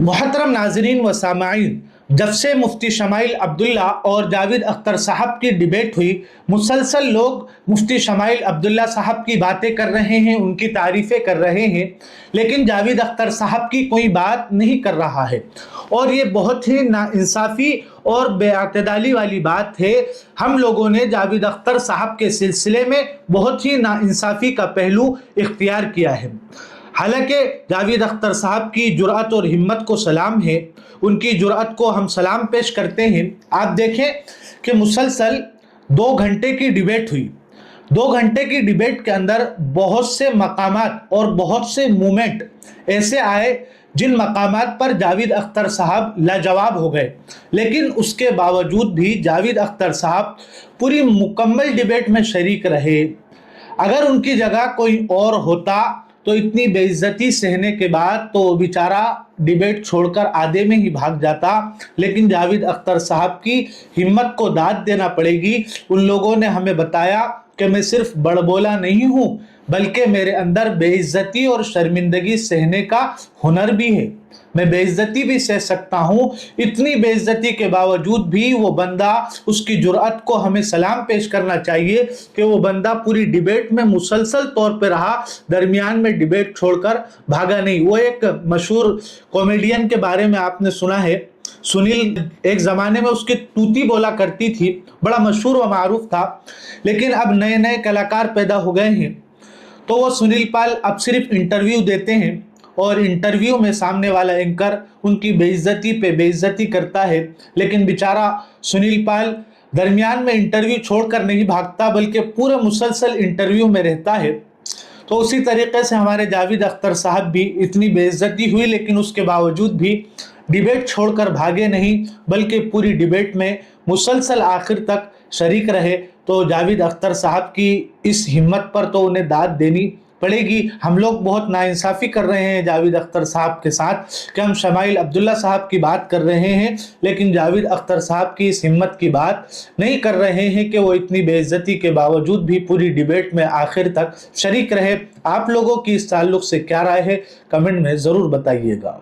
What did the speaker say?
मुहतरम नाजरीन व सामाईन, जब से मुफ्ती शमाइल अब्दुल्ला और जावेद अख्तर साहब की डिबेट हुई, मुसलसल लोग मुफ्ती शमाइल अब्दुल्ला साहब की बातें कर रहे हैं, उनकी तारीफ़ें कर रहे हैं, लेकिन जावेद अख्तर साहब की कोई बात नहीं कर रहा है। और ये बहुत ही नाइंसाफ़ी और बेअतदाली वाली बात है। हम लोगों ने जावेद अख्तर साहब के सिलसिले में बहुत ही नाइंसाफ़ी का पहलू इख्तियार किया है। हालांकि जावेद अख्तर साहब की जुर्अत और हिम्मत को सलाम है, उनकी जुर्अत को हम सलाम पेश करते हैं। आप देखें कि मुसलसल 2 घंटे की डिबेट हुई। 2 घंटे की डिबेट के अंदर बहुत से मकामात और बहुत से मूवमेंट ऐसे आए जिन मकामात पर जावेद अख्तर साहब लाजवाब हो गए, लेकिन उसके बावजूद भी जावेद अख्तर साहब पूरी मुकम्मल डिबेट में शरीक रहे। अगर उनकी जगह कोई और होता तो इतनी बेइज्जती सहने के बाद तो बेचारा डिबेट छोड़कर आधे में ही भाग जाता। लेकिन जावेद अख्तर साहब की हिम्मत को दाद देना पड़ेगी। उन लोगों ने हमें बताया कि मैं सिर्फ बड़बोला नहीं हूँ, बल्कि मेरे अंदर बेइज्जती और शर्मिंदगी सहने का हुनर भी है। मैं बेइज्जती भी सह सकता हूँ। इतनी बेइज्जती के बावजूद भी वो बंदा, उसकी जुर्अत को हमें सलाम पेश करना चाहिए कि वो बंदा पूरी डिबेट में मुसलसल तौर पे रहा, दरमियान में डिबेट छोड़कर भागा नहीं। वो एक मशहूर कॉमेडियन के बारे में आपने सुना है, सुनील। एक ज़माने में उसकी तूती बोला करती थी, बड़ा मशहूर व मारूफ था। लेकिन अब नए नए कलाकार पैदा हो गए हैं, तो वो सुनील पाल अब सिर्फ इंटरव्यू देते हैं और इंटरव्यू में सामने वाला एंकर उनकी बेइज्जती पे बेइज्जती करता है। लेकिन बेचारा सुनील पाल दरमियान में इंटरव्यू छोड़कर नहीं भागता, बल्कि पूरे मुसलसल इंटरव्यू में रहता है। तो उसी तरीके से हमारे जावेद अख्तर साहब भी, इतनी बेइज्जती हुई लेकिन उसके बावजूद भी डिबेट छोड़कर भागे नहीं, बल्कि पूरी डिबेट में मुसलसल आखिर तक शरीक रहे। तो जावेद अख्तर साहब की इस हिम्मत पर तो उन्हें दाद देनी पड़ेगी। हम लोग बहुत नाइंसाफ़ी कर रहे हैं जावेद अख्तर साहब के साथ कि हम शमाइल अब्दुल्ला साहब की बात कर रहे हैं, लेकिन जावेद अख्तर साहब की इस हिम्मत की बात नहीं कर रहे हैं कि वो इतनी बेइज्जती के बावजूद भी पूरी डिबेट में आखिर तक शरीक रहे। आप लोगों की इस ताल्लुक़ से क्या राय है, कमेंट में ज़रूर बताइएगा।